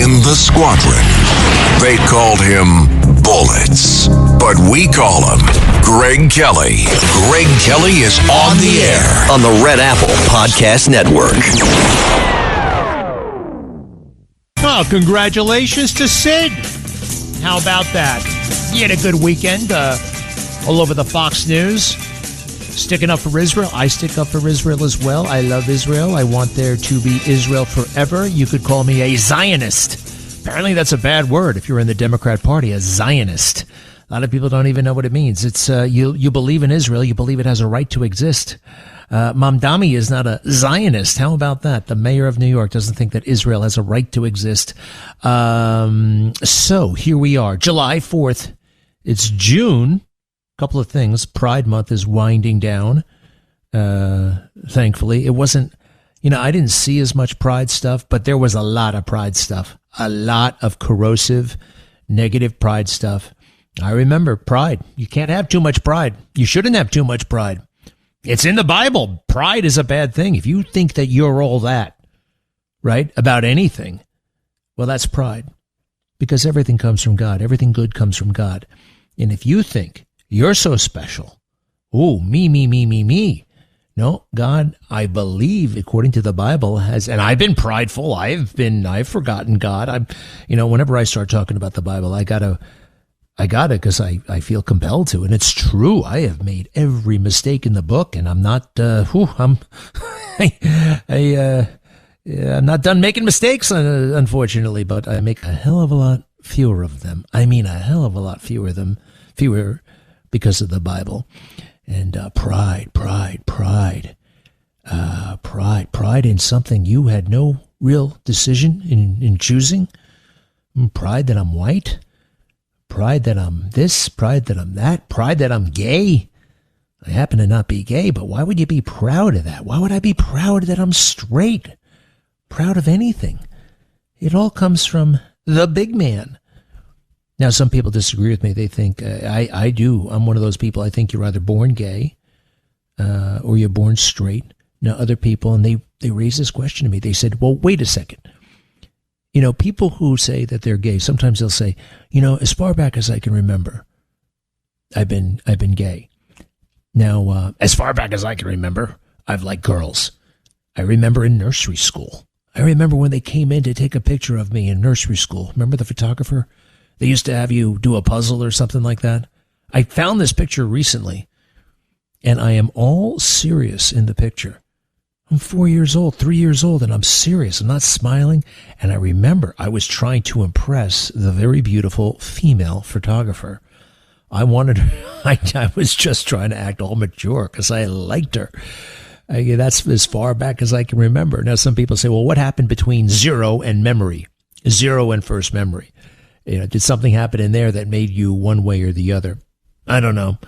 in the squadron. They called him Bullets, but we call him Greg Kelly. Greg Kelly is on the air on the Red Apple Podcast Network. Well, congratulations to Sid. How about that? He had a good weekend all over the Fox News. Sticking up for Israel. I stick up for Israel as well. I love Israel. I want there to be Israel forever. You could call me a Zionist. Apparently that's a bad word if you're in the Democrat Party, a Zionist. A lot of people don't even know what it means. It's you believe in Israel. You believe it has a right to exist. Mamdani is not a Zionist. How about that? The mayor of New York doesn't think that Israel has a right to exist. So here we are, July 4th. It's June. Couple of things. Pride Month is winding down. Thankfully, it wasn't, I didn't see as much Pride stuff, but there was a lot of Pride stuff, a lot of corrosive, negative Pride stuff. I remember Pride. You can't have too much pride. You shouldn't have too much pride. It's in the Bible. Pride is a bad thing. If you think that you're all that, right, about anything, well, that's pride, because everything comes from God. Everything good comes from God. And if you think you're so special, oh, me. No, God, I believe, according to the Bible, has, and I've been prideful. I've forgotten God. Whenever I start talking about the Bible, I gotta, because I feel compelled to, and it's true. I have made every mistake in the book, and I'm not, I'm not done making mistakes, unfortunately, but I make a hell of a lot fewer of them. I mean, a hell of a lot fewer because of the Bible. And pride in something you had no real decision in choosing. Pride that I'm white. Pride that I'm this. Pride that I'm that. Pride that I'm gay. I happen to not be gay, but why would you be proud of that? Why would I be proud that I'm straight? Proud of anything? It all comes from the big man. Now, some people disagree with me. They think I do. I'm one of those people. I think you're either born gay or you're born straight. Now, other people, and they raise this question to me. They said, well, wait a second. People who say that they're gay, sometimes they'll say, as far back as I can remember, I've been gay. Now, as far back as I can remember, I've liked girls. I remember in nursery school. I remember when they came in to take a picture of me in nursery school. Remember the photographer? They used to have you do a puzzle or something like that. I found this picture recently, and I am all serious in the picture. I'm 4 years old, 3 years old, and I'm serious. I'm not smiling. And I remember I was trying to impress the very beautiful female photographer. I was just trying to act all mature because I liked her. That's as far back as I can remember. Now, some people say, well, what happened between zero and memory? Zero and first memory. Did something happen in there that made you one way or the other? I don't know.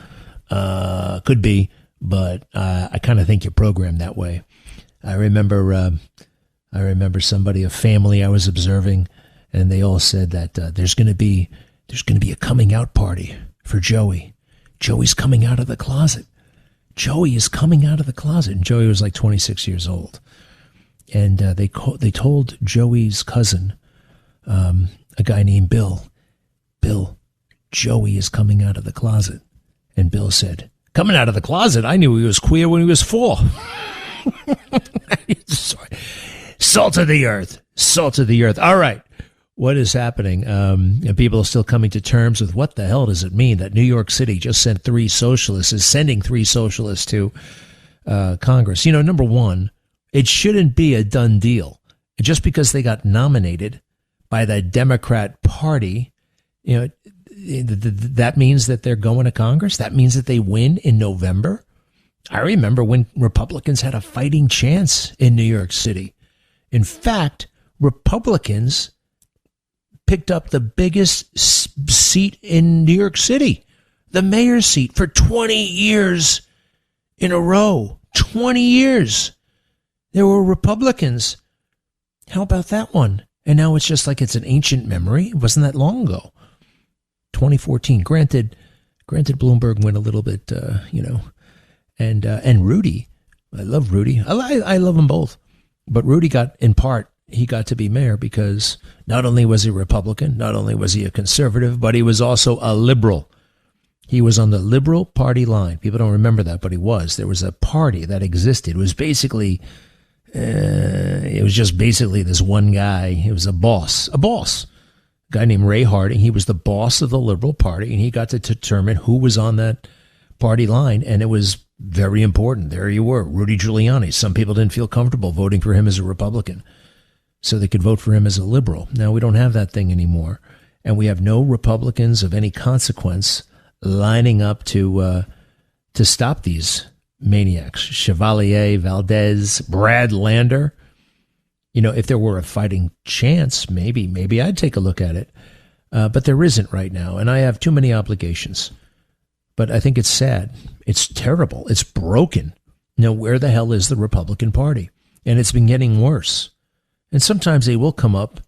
Could be, but I kind of think you're programmed that way. I remember a family I was observing, and they all said that there's going to be a coming out party for Joey. Joey's coming out of the closet. Joey is coming out of the closet. And Joey was like 26 years old, and they told Joey's cousin, a guy named Bill, Joey is coming out of the closet. And Bill said, coming out of the closet? I knew he was queer when he was 4. Sorry. Salt of the earth. All right. What is happening? And people are still coming to terms with what the hell does it mean that New York City just sent 3 socialists, is sending 3 socialists to Congress. Number one, it shouldn't be a done deal. Just because they got nominated by the Democrat Party, that means that they're going to Congress. That means that they win in November. I remember when Republicans had a fighting chance in New York City. In fact, Republicans picked up the biggest seat in New York City, the mayor's seat, for 20 years in a row. 20 years. There were Republicans. How about that one? And now it's just like it's an ancient memory. It wasn't that long ago. 2014. Granted, Bloomberg went a little bit, and Rudy. I love Rudy. I love them both. But Rudy got, in part, he got to be mayor because not only was he a Republican, not only was he a conservative, but he was also a liberal. He was on the Liberal Party line. People don't remember that, but he was. There was a party that existed. It was basically, this one guy. It was a boss, a guy named Ray Harding. He was the boss of the Liberal Party, and he got to determine who was on that party line, and it was very important. There you were, Rudy Giuliani. Some people didn't feel comfortable voting for him as a Republican, so they could vote for him as a liberal. Now we don't have that thing anymore, and we have no Republicans of any consequence lining up to stop these maniacs. Chevalier, Valdez, Brad Lander. You know, if there were a fighting chance, maybe I'd take a look at it. But there isn't right now, and I have too many obligations. But I think it's sad. It's terrible. It's broken. You know, where the hell is the Republican Party? And it's been getting worse. And sometimes they will come up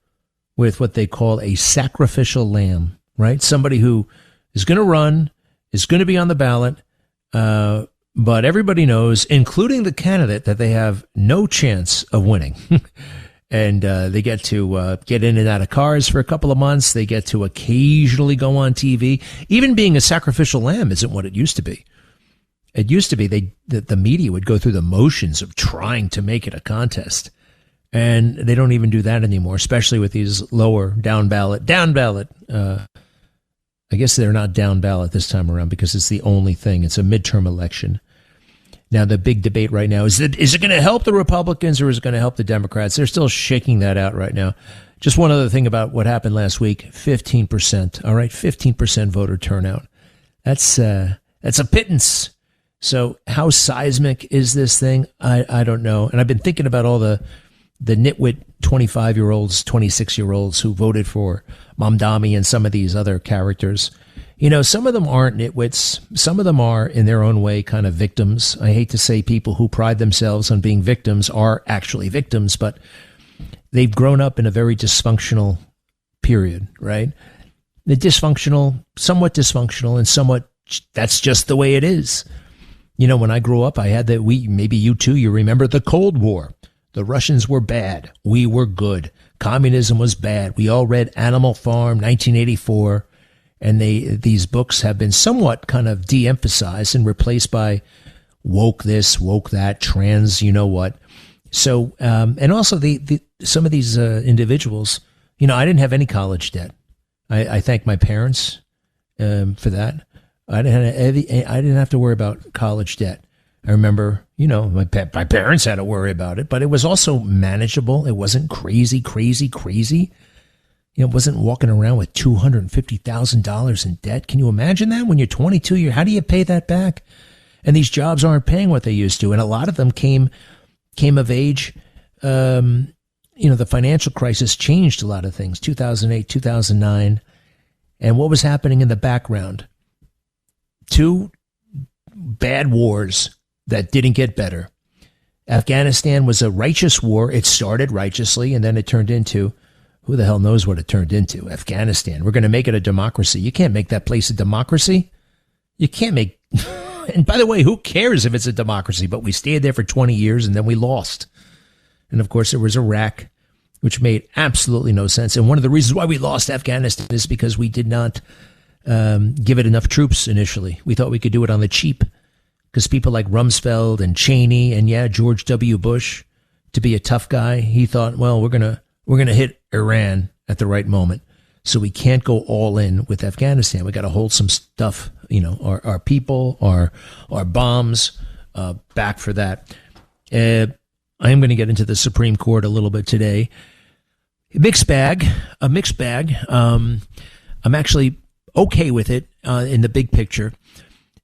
with what they call a sacrificial lamb, right? Somebody who is going to run, is going to be on the ballot, but everybody knows, including the candidate, that they have no chance of winning. And they get to get in and out of cars for a couple of months. They get to occasionally go on TV. Even being a sacrificial lamb isn't what it used to be. It used to be the media would go through the motions of trying to make it a contest. And they don't even do that anymore, especially with these lower down ballot. I guess they're not down ballot this time around because it's the only thing. It's a midterm election. Now, the big debate right now is it going to help the Republicans or is it going to help the Democrats? They're still shaking that out right now. Just one other thing about what happened last week, 15%. All right, 15% voter turnout. That's a pittance. So how seismic is this thing? I don't know. And I've been thinking about all the nitwit 25-year-olds, 26-year-olds who voted for Mamdani and some of these other characters. You know, some of them aren't nitwits. Some of them are, in their own way, kind of victims. I hate to say people who pride themselves on being victims are actually victims, but they've grown up in a very dysfunctional period, right? Somewhat dysfunctional, and somewhat, that's just the way it is. You know, when I grew up, I had maybe you too, you remember the Cold War. The Russians were bad. We were good. Communism was bad. We all read Animal Farm, 1984, and these books have been somewhat kind of de-emphasized and replaced by woke this, woke that, trans, you know what. So, and also some of these individuals, you know, I didn't have any college debt. I thank my parents for that. I didn't have to worry about college debt. I remember, you know, my parents had to worry about it, but it was also manageable. It wasn't crazy. You know, it wasn't walking around with $250,000 in debt. Can you imagine that when you're 22? How do you pay that back? And these jobs aren't paying what they used to. And a lot of them came of age. You know, the financial crisis changed a lot of things, 2008, 2009. And what was happening in the background? Two bad wars that didn't get better. Afghanistan was a righteous war. It started righteously, and then it turned into, who the hell knows what it turned into? Afghanistan. We're going to make it a democracy. You can't make that place a democracy. You can't make, and by the way, who cares if it's a democracy? But we stayed there for 20 years, and then we lost. And of course, there was Iraq, which made absolutely no sense. And one of the reasons why we lost Afghanistan is because we did not give it enough troops initially. We thought we could do it on the cheap because people like Rumsfeld and Cheney and George W. Bush, to be a tough guy, he thought, well, we're gonna hit Iran at the right moment. So we can't go all in with Afghanistan. We got to hold some stuff, you know, our people, our bombs back for that. I am going to get into the Supreme Court a little bit today. A mixed bag. I'm actually okay with it in the big picture.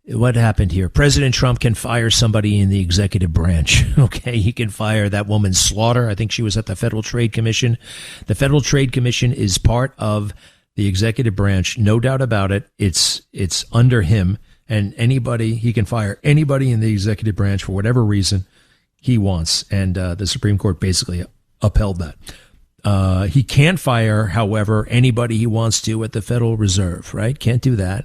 What happened here? President Trump can fire somebody in the executive branch. Okay, he can fire that woman Slaughter. I think she was at the Federal Trade Commission. The Federal Trade Commission is part of the executive branch, no doubt about it. It's under him, and he can fire anybody in the executive branch for whatever reason he wants. And the Supreme Court basically upheld that. He can't fire, however, anybody he wants to at the Federal Reserve, right? Can't do that.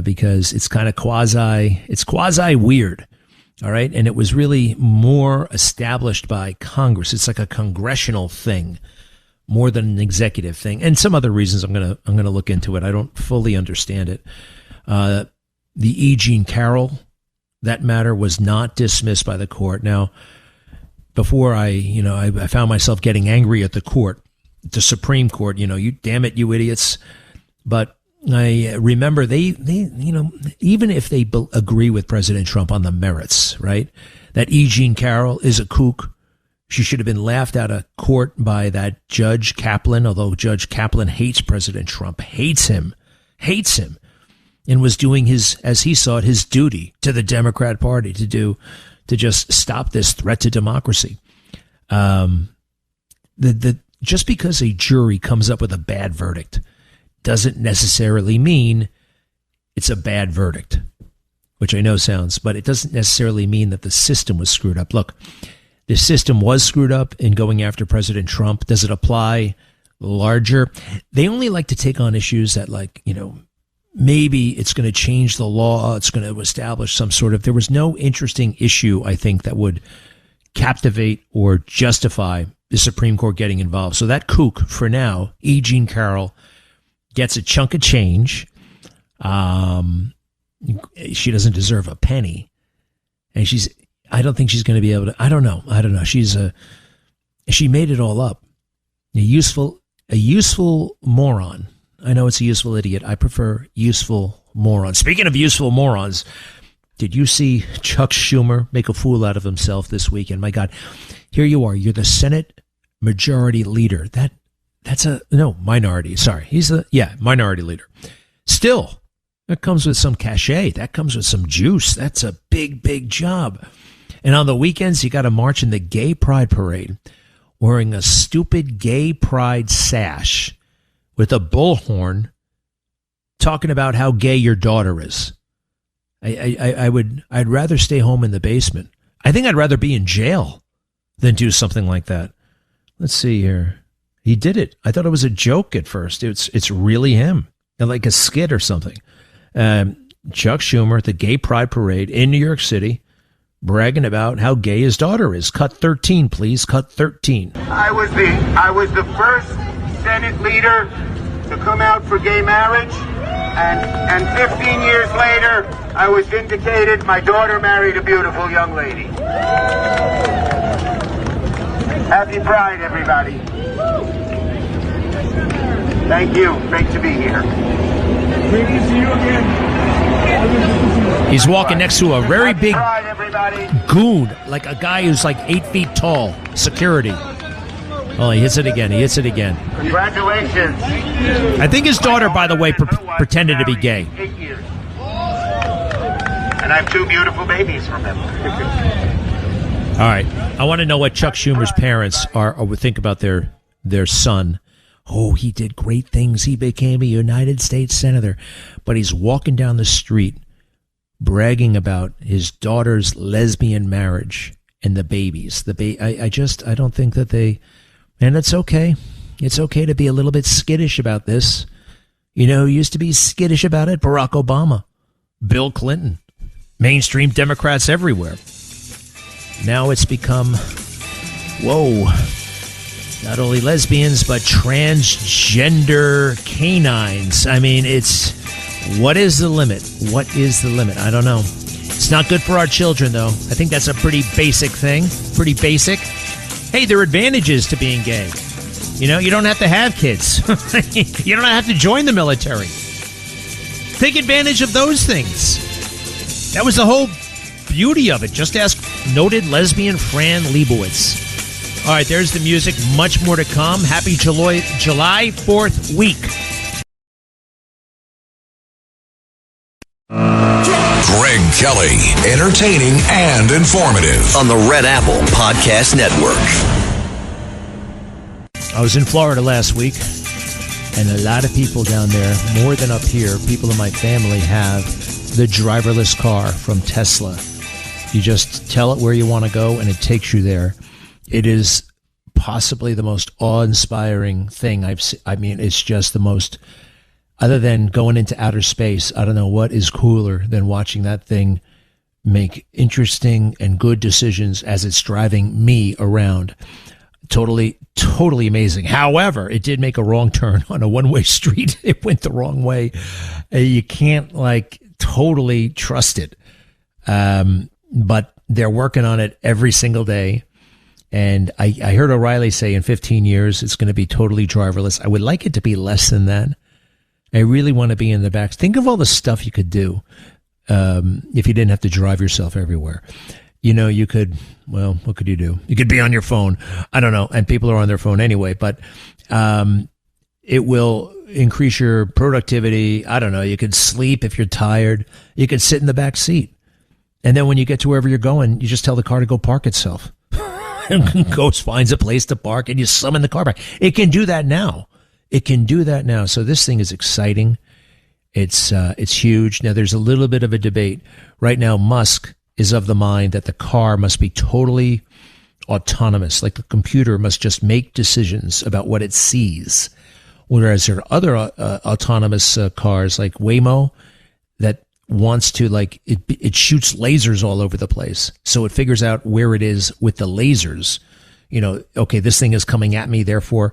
Because it's kind of quasi weird. All right. And it was really more established by Congress. It's like a congressional thing more than an executive thing. And some other reasons I'm going to look into it. I don't fully understand it. The E. Jean Carroll, that matter was not dismissed by the court. Now, before I found myself getting angry at the court, the Supreme Court, you damn it, you idiots. But I remember they even if they agree with President Trump on the merits, right? That E. Jean Carroll is a kook. She should have been laughed out of court by that Judge Kaplan, although Judge Kaplan hates President Trump, hates him, and was doing as he saw it, his duty to the Democrat Party to just stop this threat to democracy. Just because a jury comes up with a bad verdict doesn't necessarily mean it's a bad verdict, which I know sounds, but it doesn't necessarily mean that the system was screwed up. Look, the system was screwed up in going after President Trump. Does it apply larger? They only like to take on issues that, maybe it's going to change the law. It's going to establish some sort of, there was no interesting issue, I think, that would captivate or justify the Supreme Court getting involved. So that kook, for now, E. Jean Carroll, gets a chunk of change. She doesn't deserve a penny. And I don't think she's going to be able to, I don't know. She made it all up. A useful moron. I know it's a useful idiot. I prefer useful moron. Speaking of useful morons, did you see Chuck Schumer make a fool out of himself this weekend? My God, here you are. You're the Senate Majority Leader. Minority. Sorry. He's minority leader. Still, that comes with some cachet. That comes with some juice. That's a big, big job. And on the weekends, you got to march in the Gay Pride Parade wearing a stupid gay pride sash with a bullhorn talking about how gay your daughter is. I'd rather stay home in the basement. I think I'd rather be in jail than do something like that. Let's see here. He did it. I thought it was a joke at first. It's really him, like a skit or something. Chuck Schumer at the Gay Pride Parade in New York City, bragging about how gay his daughter is. Cut 13, please. Cut 13. I was the first Senate leader to come out for gay marriage, and 15 years later, I was vindicated. My daughter married a beautiful young lady. Happy Pride, everybody. Thank you. Great to be here. Great to see you again. He's walking next to a very big Pride, goon, like a guy who's like 8 feet tall. Security. Oh, he hits it again. Congratulations. I think his daughter, by the way, pretended to be gay. 8 years. And I have 2 beautiful babies from him. All right. I want to know what Chuck Schumer's parents would think about their son. Oh, he did great things. He became a United States Senator. But he's walking down the street bragging about his daughter's lesbian marriage and the babies. I don't think that they... And it's okay. It's okay to be a little bit skittish about this. You know who used to be skittish about it? Barack Obama, Bill Clinton, mainstream Democrats everywhere. Now it's become, not only lesbians, but transgender canines. I mean, what is the limit? What is the limit? I don't know. It's not good for our children, though. I think that's a pretty basic thing. Pretty basic. Hey, there are advantages to being gay. You know, you don't have to have kids. You don't have to join the military. Take advantage of those things. That was the whole beauty of it. Just ask noted lesbian Fran Lebowitz. All right, there's the music. Much more to come. Happy July 4th week. Greg Kelly, entertaining and informative on the Red Apple Podcast Network. I was in Florida last week, and a lot of people down there, more than up here, people in my family have the driverless car from Tesla. You just tell it where you want to go, and it takes you there. It is possibly the most awe-inspiring thing I've seen. I mean, it's just the most... Other than going into outer space, I don't know what is cooler than watching that thing make interesting and good decisions as it's driving me around. Totally amazing. However, it did make a wrong turn on a one-way street. It went the wrong way. You can't totally trust it. But they're working on it every single day. And I heard O'Reilly say in 15 years, it's going to be totally driverless. I would like it to be less than that. I really want to be in the back. Think of all the stuff you could do if you didn't have to drive yourself everywhere. You could, what could you do? You could be on your phone. I don't know. And people are on their phone anyway, but it will increase your productivity. I don't know. You could sleep if you're tired. You could sit in the back seat. And then when you get to wherever you're going, you just tell the car to go park itself. And goes, finds a place to park, and you summon the car back. It can do that now. So this thing is exciting. It's huge. Now there's a little bit of a debate. Right now, Musk is of the mind that the car must be totally autonomous. Like the computer must just make decisions about what it sees. Whereas there are other autonomous cars like Waymo that wants to it shoots lasers all over the place. So it figures out where it is with the lasers. Okay, this thing is coming at me, therefore,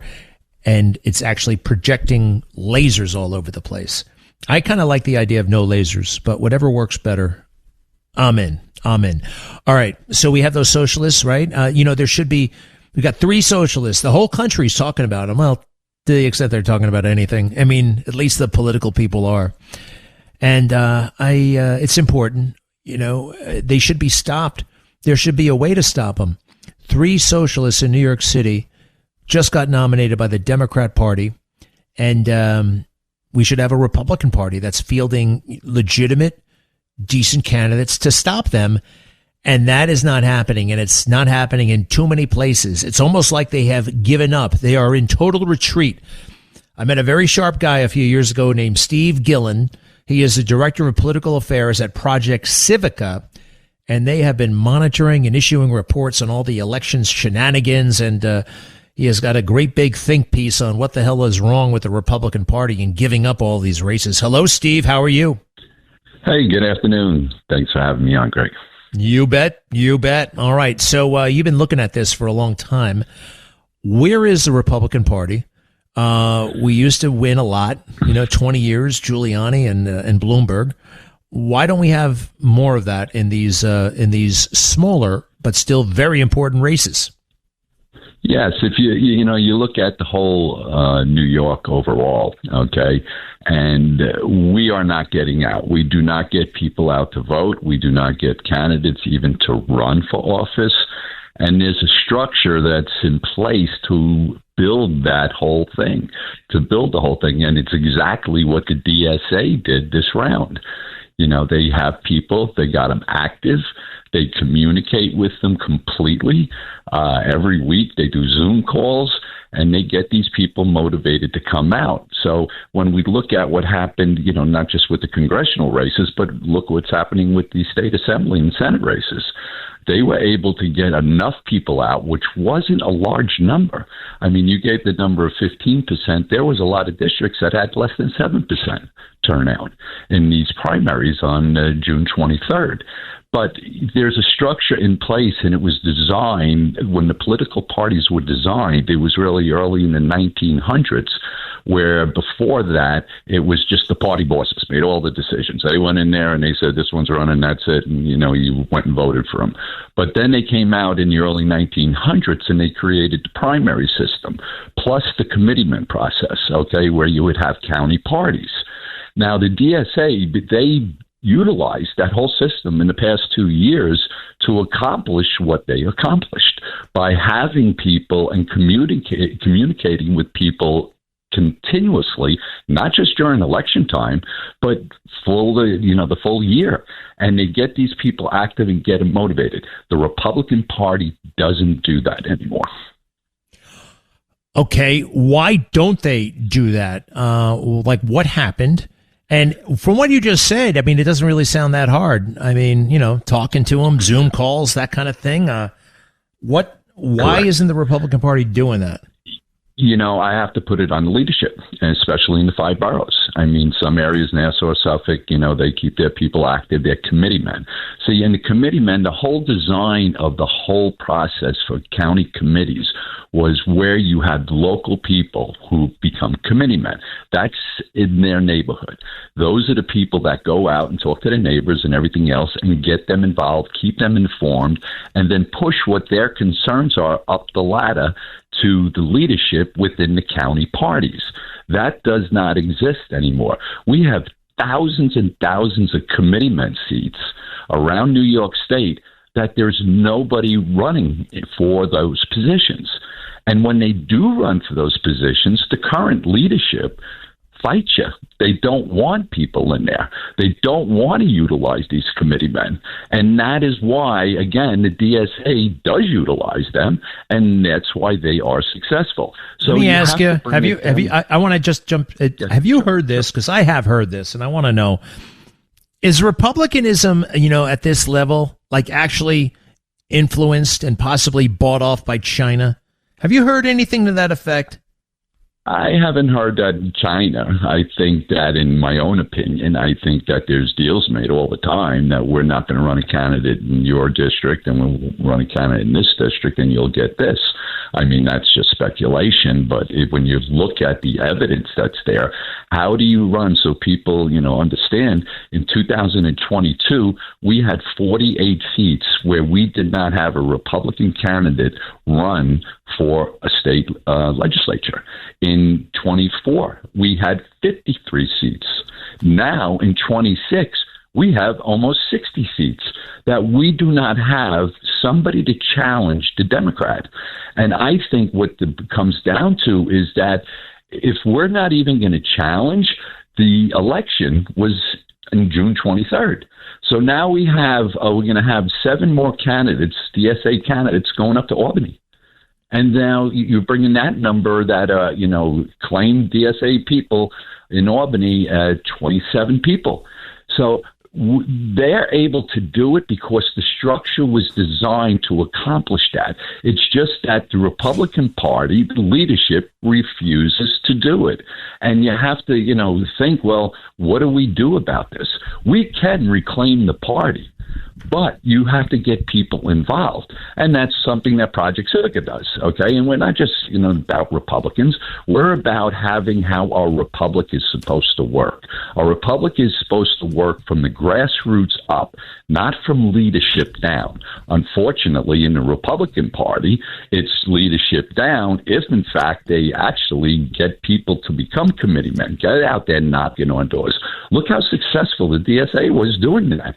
and it's actually projecting lasers all over the place. I kind of like the idea of no lasers, but whatever works better, I'm in. All right. So we have those socialists, right? We got 3 socialists. The whole country's talking about them. Well, to the extent they're talking about anything. I mean, at least the political people are. And it's important. They should be stopped. There should be a way to stop them. 3 socialists in New York City just got nominated by the Democrat Party. And we should have a Republican Party that's fielding legitimate, decent candidates to stop them. And that is not happening. And it's not happening in too many places. It's almost like they have given up. They are in total retreat. I met a very sharp guy a few years ago named Steve Gillen. He is the director of political affairs at Project Civica. And they have been monitoring and issuing reports on all the elections shenanigans. And he has got a great big think piece on what the hell is wrong with the Republican Party and giving up all these races. Hello, Steve. How are you? Hey, good afternoon. Thanks for having me on, Greg. You bet. All right. So you've been looking at this for a long time. Where is the Republican Party? We used to win a lot, 20 years, Giuliani and Bloomberg. Why don't we have more of that in these smaller but still very important races? Yes, if you look at the whole New York overall, okay, and we are not getting out. We do not get people out to vote. We do not get candidates even to run for office. And there's a structure that's in place to build the whole thing. And it's exactly what the DSA did this round. They have people, they got them active. They communicate with them completely. Every week they do Zoom calls, and they get these people motivated to come out. So when we look at what happened, not just with the congressional races, but look what's happening with the state assembly and Senate races. They were able to get enough people out, which wasn't a large number. I mean, you gave the number of 15%. There was a lot of districts that had less than 7% turnout in these primaries on June 23rd. But there's a structure in place, and it was designed when the political parties were designed. It was really early in the 1900s, where before that, it was just the party bosses made all the decisions. They went in there and they said, this one's running, that's it. And, you went and voted for them. But then they came out in the early 1900s and they created the primary system, plus the committeeman process, okay, where you would have county parties. Now, the DSA, they utilized that whole system in the past 2 years to accomplish what they accomplished by having people and communicating with people continuously, not just during election time, but the full year. And they get these people active and get them motivated. The Republican Party doesn't do that anymore. Okay, why don't they do that? What happened? And from what you just said, I mean, it doesn't really sound that hard. I mean, talking to them, Zoom calls, that kind of thing. Why Correct. Isn't the Republican Party doing that? I have to put it on the leadership, and especially in the 5 boroughs. I mean, some areas, Nassau, Suffolk, they keep their people active. They're committeemen. So in the committeemen, the whole design of the whole process for county committees was where you had local people who become committeemen. That's in their neighborhood. Those are the people that go out and talk to their neighbors and everything else and get them involved, keep them informed, and then push what their concerns are up the ladder to the leadership within the county parties. That does not exist anymore. We have thousands and thousands of committeemen seats around New York State that there's nobody running for those positions. And when they do run for those positions, the current leadership fight you. They don't want people in there. They don't want to utilize these committeemen. And that is why, again, the DSA does utilize them, and that's why they are successful. So let me ask you, I want to just jump, have you heard this? Because I have heard this, and I want to know, is Republicanism, at this level, like actually influenced and possibly bought off by China? Have you heard anything to that effect? I haven't heard that in China. I think that, in my own opinion, I think that there's deals made all the time that we're not going to run a candidate in your district and we'll run a candidate in this district and you'll get this. I mean, that's just speculation. But when you look at the evidence that's there, how do you run so people, understand? In 2022, we had 48 seats where we did not have a Republican candidate run for a state legislature. In 24, we had 53 seats. Now, in 26, we have almost 60 seats that we do not have somebody to challenge the Democrat. And I think what it comes down to is that if we're not even going to challenge, the election was in June 23rd. So now we're going to have 7 more candidates, DSA candidates, going up to Albany. And now you're bringing that number that, claimed DSA people in Albany at 27 people. So they're able to do it because the structure was designed to accomplish that. It's just that the Republican Party, the leadership, refuses to do it. And you have to, think, well, what do we do about this? We can reclaim the party, but you have to get people involved. And that's something that Project Civica does, okay? And we're not just, about Republicans. We're about having how our republic is supposed to work. Our republic is supposed to work from the grassroots up, not from leadership down. Unfortunately, in the Republican Party, it's leadership down if, in fact, they actually get people to become committeemen, get out there knocking on doors. Look how successful the DSA was doing that.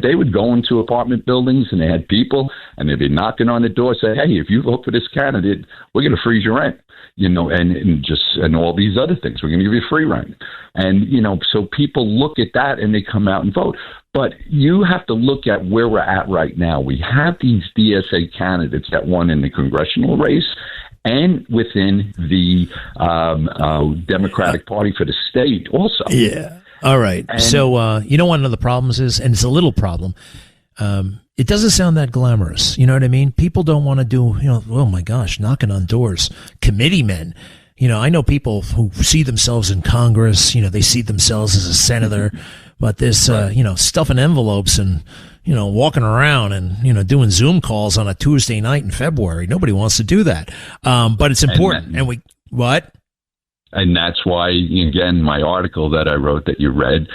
They would go into apartment buildings and they had people and they'd be knocking on the door, say, hey, if you vote for this candidate, we're going to freeze your rent, and all these other things. We're going to give you free rent. And, so people look at that and they come out and vote. But you have to look at where we're at right now. We have these DSA candidates that won in the congressional race and within the Democratic Party for the state also. Yeah. All right. And so, one of the problems is, and it's a little problem, it doesn't sound that glamorous. You know what I mean? People don't want to do, oh my gosh, knocking on doors, committeemen. I know people who see themselves in Congress, they see themselves as a senator, but this, stuffing envelopes and, walking around and, doing Zoom calls on a Tuesday night in February. Nobody wants to do that. But it's important. What? And that's why, again, my article that I wrote that you read,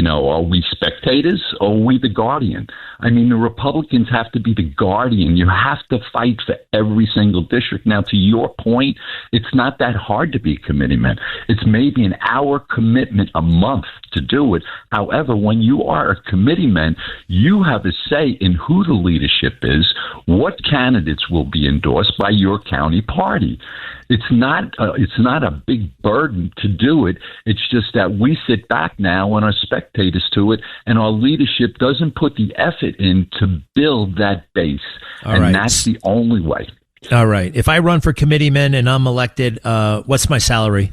are we spectators or are we the guardian? I mean, the Republicans have to be the guardian. You have to fight for every single district. Now, to your point, it's not that hard to be committeeman. It's maybe an hour commitment a month to do it. However, when you are a committeeman, you have a say in who the leadership is, what candidates will be endorsed by your county party. It's not a big burden to do it. It's just that we sit back now and are spectators to it, and our leadership doesn't put the effort in to build that base. That's the only way. All right. If I run for committeeman and I'm elected, what's my salary?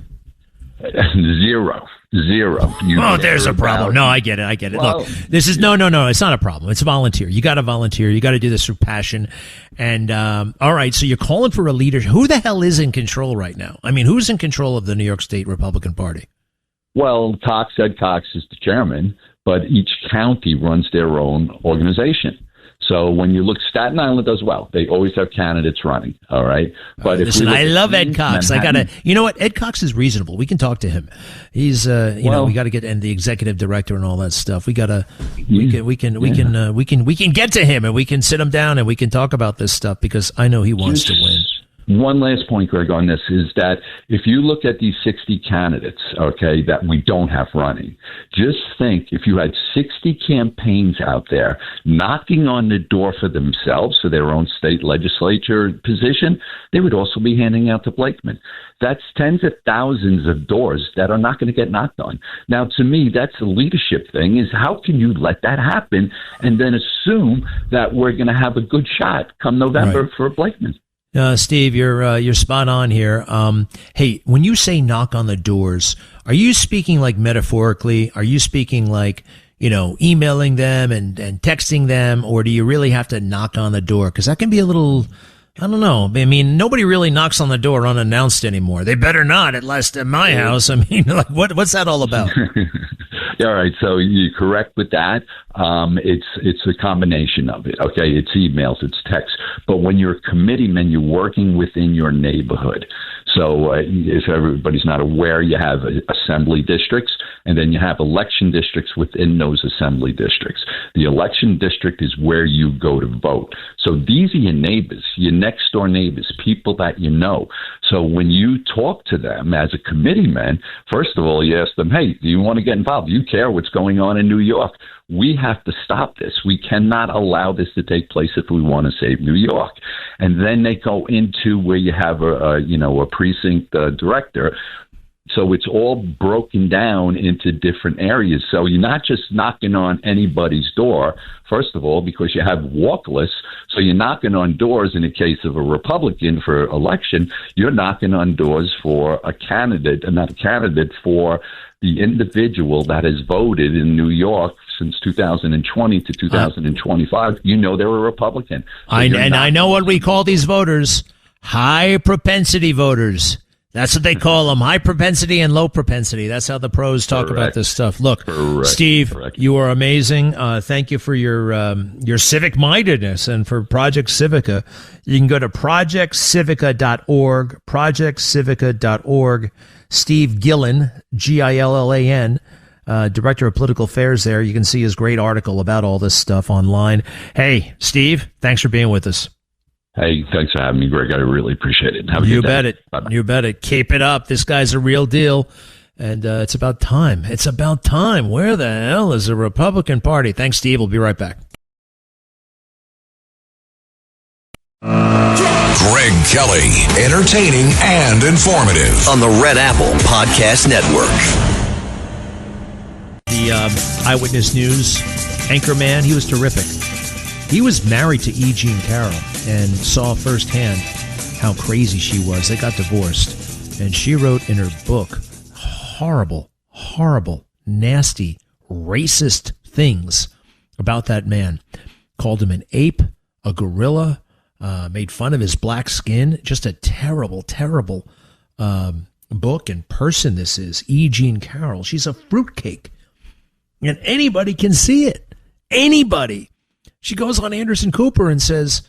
Zero. Oh, there's a problem. No, I get it. Well, Look, this is no. It's not a problem. It's a volunteer. You got to volunteer. You got to do this through passion. And all right, so you're calling for a leader. Who the hell is in control right now? I mean, who's in control of the New York State Republican Party? Well, Ed Cox is the chairman, but each county runs their own organization. So when you look, Staten Island does well. They always have candidates running. All right. But listen, I love Ed Cox. You know what? Ed Cox is reasonable. We can talk to him. He's, we got to get and the executive director and all that stuff. We can get to him and we can sit him down and we can talk about this stuff because I know he wants to win. One last point, Greg, on this is that if you look at these 60 candidates, okay, that we don't have running, just think if you had 60 campaigns out there knocking on the door for themselves for their own state legislature position, they would also be handing out to Blakeman. That's tens of thousands of doors that are not going to get knocked on. Now, to me, that's a leadership thing, is how can you let that happen and then assume that we're going to have a good shot come November for Blakeman? Steve, you're spot on here. Hey, when you say knock on the doors, are you speaking like metaphorically? Are you speaking like, emailing them and texting them, or do you really have to knock on the door? Because that can be a little, I don't know. I mean, nobody really knocks on the door unannounced anymore. They better not, at least at my house. I mean, like, what's that all about? All right, so you're correct with that. It's a combination of it. Okay, it's emails, it's text. But when you're a committeeman, you're working within your neighborhood. So if everybody's not aware, you have assembly districts, and then you have election districts within those assembly districts. The election district is where you go to vote. So these are your neighbors, your next door neighbors, people that you know. So when you talk to them as a committeeman, first of all, you ask them, hey, do you want to get involved? Do you care what's going on in New York? We have to stop this. We cannot allow this to take place if we want to save New York. And then they go into where you have a precinct director. So it's all broken down into different areas. So you're not just knocking on anybody's door, first of all, because you have walk lists. So you're knocking on doors in the case of a Republican for election. You're knocking on doors for a candidate, and not a candidate, for the individual that has voted in New York since 2020 to 2025. They're a Republican. So I know what we call these voters: high propensity voters. That's what they call them, high propensity and low propensity. That's how the pros talk about this stuff. Look, Steve, you are amazing. Thank you for your civic mindedness and for Project Civica. You can go to projectcivica.org, projectcivica.org. Steve Gillen, Gillan, Director of Political Affairs there. You can see his great article about all this stuff online. Hey, Steve, thanks for being with us. Hey, thanks for having me, Greg. I really appreciate it. Have a good day. Bet it. Bye-bye. You bet it. Keep it up. This guy's a real deal. And it's about time. It's about time. Where the hell is the Republican Party? Thanks, Steve. We'll be right back. Greg Kelly, entertaining and informative on the Red Apple Podcast Network. The Eyewitness News anchorman, he was terrific. He was married to E. Jean Carroll and saw firsthand how crazy she was. They got divorced, and she wrote in her book horrible, nasty, racist things about that man. Called him an ape, a gorilla, made fun of his black skin. Just a terrible book and person this is. E. Jean Carroll. She's a fruitcake, and anybody can see it. Anybody. She goes on Anderson Cooper and says,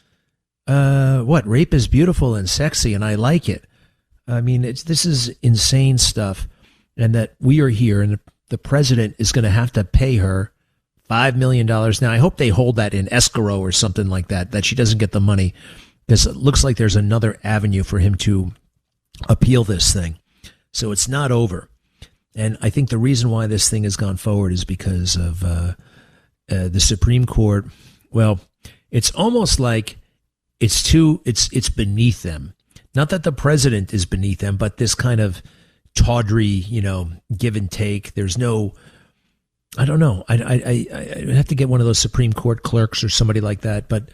rape is beautiful and sexy, and I like it. I mean, this is insane stuff, and that we are here, and the president is going to have to pay her $5 million. Now, I hope they hold that in escrow or something like that she doesn't get the money, because it looks like there's another avenue for him to appeal this thing. So it's not over. And I think the reason why this thing has gone forward is because of the Supreme Court. Well, it's almost like it's beneath them. Not that the president is beneath them, but this kind of tawdry, give and take. There's no, I don't know. I have to get one of those Supreme Court clerks or somebody like that, but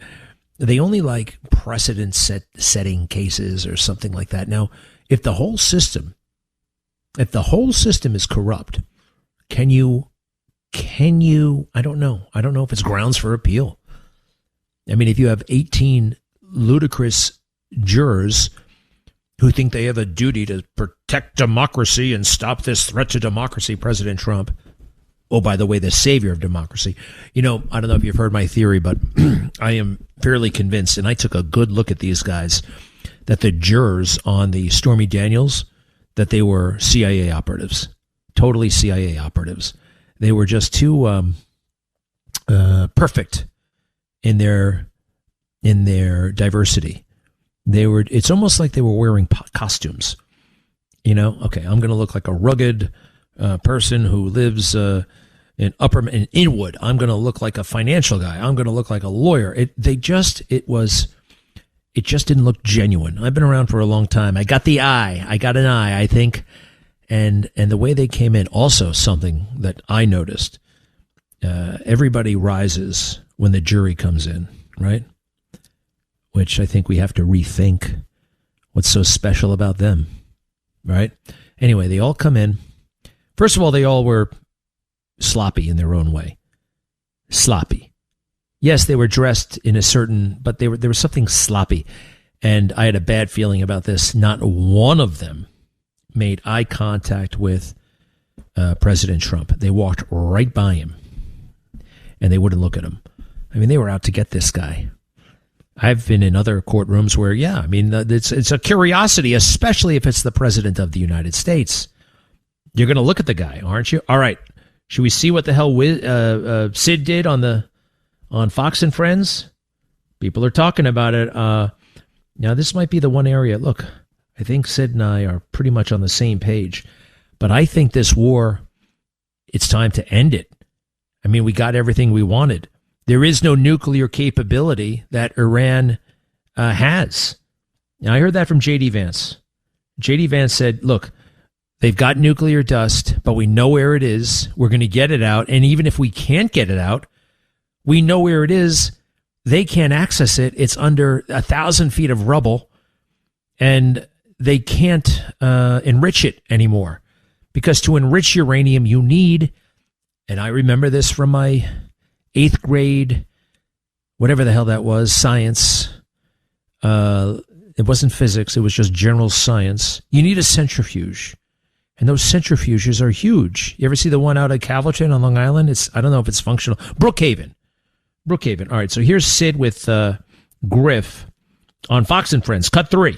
they only like precedent setting cases or something like that. Now, if the whole system if the whole system is corrupt, can you, I don't know. I don't know if it's grounds for appeal. I mean, if you have 18 ludicrous jurors who think they have a duty to protect democracy and stop this threat to democracy, President Trump, oh, by the way, the savior of democracy. You know, I don't know if you've heard my theory, but I am fairly convinced, and I took a good look at these guys, that the jurors on the Stormy Daniels, that they were CIA operatives, totally CIA operatives. They were just too perfect in their diversity. It's almost like they were wearing costumes. You know, okay, I'm going to look like a rugged person who lives in Inwood. I'm going to look like a financial guy. I'm going to look like a lawyer. It just didn't look genuine. I've been around for a long time. I got an eye, I think. And the way they came in, also something that I noticed, everybody rises when the jury comes in, right? Which I think we have to rethink what's so special about them, right? Anyway, they all come in. First of all, they all were sloppy in their own way. Sloppy. Yes, they were dressed in a certain, but there was something sloppy. And I had a bad feeling about this. Not one of them made eye contact with President Trump. They walked right by him, and they wouldn't look at him. I mean, they were out to get this guy. I've been in other courtrooms where, yeah, I mean, it's a curiosity, especially if it's the President of the United States. You're going to look at the guy, aren't you? All right. Should we see what the hell Sid did on Fox and Friends? People are talking about it. Now, this might be the one area. Look, I think Sid and I are pretty much on the same page. But I think this war, it's time to end it. I mean, we got everything we wanted. There is no nuclear capability that Iran has. Now, I heard that from J.D. Vance. J.D. Vance said, look, they've got nuclear dust, but we know where it is. We're going to get it out. And even if we can't get it out, we know where it is. They can't access it. It's under 1,000 feet of rubble, and they can't enrich it anymore. Because to enrich uranium, you need, and I remember this from my 8th grade, whatever the hell that was, science. It wasn't physics. It was just general science. You need a centrifuge. And those centrifuges are huge. You ever see the one out at Calverton on Long Island? I don't know if it's functional. Brookhaven. All right, so here's Sid with Griff on Fox and Friends. Cut 3.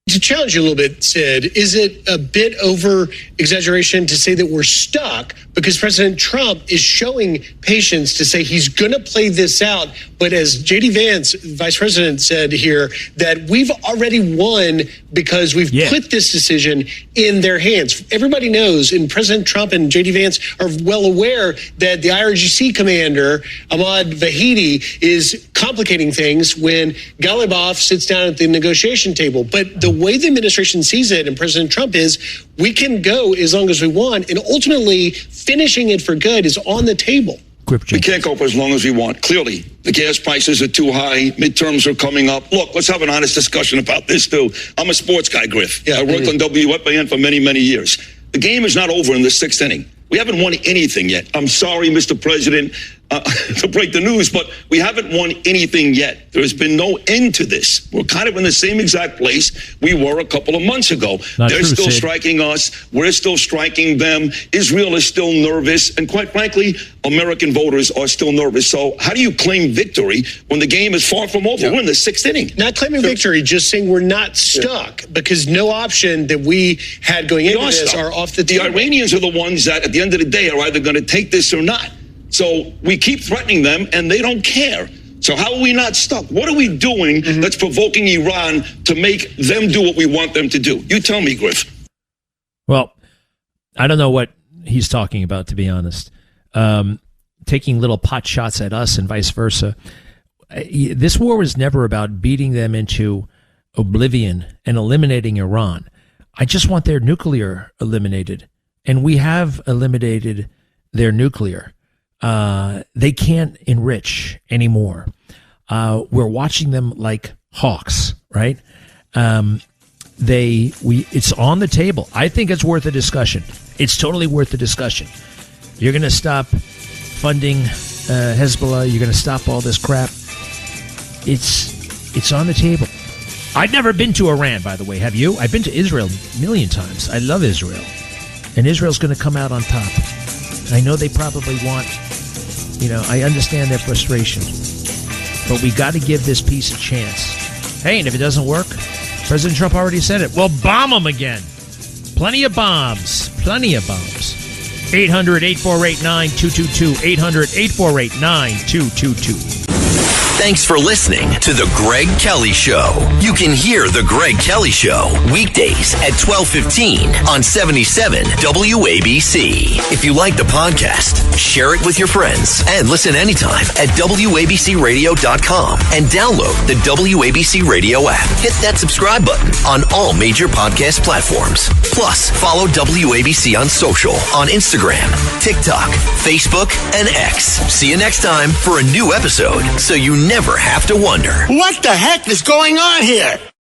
To challenge you a little bit, Sid, is it a bit over exaggeration to say that we're stuck because President Trump is showing patience to say he's going to play this out? But as J.D. Vance, Vice President, said here, that we've already won because we've put this decision in their hands. Everybody knows, and President Trump and J.D. Vance are well aware that the IRGC commander, Ahmad Vahidi, is complicating things when Ghalibaf sits down at the negotiation table. But the way the administration sees it and President Trump is, we can go as long as we want, and ultimately finishing it for good is on the table. We can't go for as long as we want. Clearly, the gas prices are too high. Midterms are coming up. Look, let's have an honest discussion about this, too. I'm a sports guy, Griff. I worked on WFAN for many, many years. The game is not over in the 6th inning. We haven't won anything yet. I'm sorry, Mr. President, to break the news, but we haven't won anything yet. There has been no end to this. We're kind of in the same exact place we were a couple of months ago. They're still striking us. We're still striking them. Israel is still nervous. And quite frankly, American voters are still nervous. So how do you claim victory when the game is far from over? We're in the 6th inning. Not claiming victory, just saying we're not stuck because no option that we had going into this are off the table. The Iranians are the ones that at the end of the day are either going to take this or not. So we keep threatening them, and they don't care. So how are we not stuck? What are we doing that's provoking Iran to make them do what we want them to do? You tell me, Griff. Well, I don't know what he's talking about, to be honest. Taking little pot shots at us and vice versa. This war was never about beating them into oblivion and eliminating Iran. I just want their nuclear eliminated. And we have eliminated their nuclear. They can't enrich anymore. We're watching them like hawks, right? it's on the table. I think it's worth a discussion. It's totally worth the discussion. You're going to stop funding Hezbollah. You're going to stop all this crap. It's on the table. I've never been to Iran, by the way. Have you? I've been to Israel a million times. I love Israel. And Israel's going to come out on top. I know they probably want, I understand their frustration. But we got to give this piece a chance. Hey, and if it doesn't work, President Trump already said it. Well, bomb them again. Plenty of bombs. 800-848-9222. 800-848-9222. Thanks for listening to The Greg Kelly Show. You can hear The Greg Kelly Show weekdays at 12:15 on 77 WABC. If you like the podcast, share it with your friends and listen anytime at WABCRadio.com and download the WABC Radio app. Hit that subscribe button on all major podcast platforms. Plus, follow WABC on social on Instagram, TikTok, Facebook, and X. See you next time for a new episode so you never have to wonder. What the heck is going on here?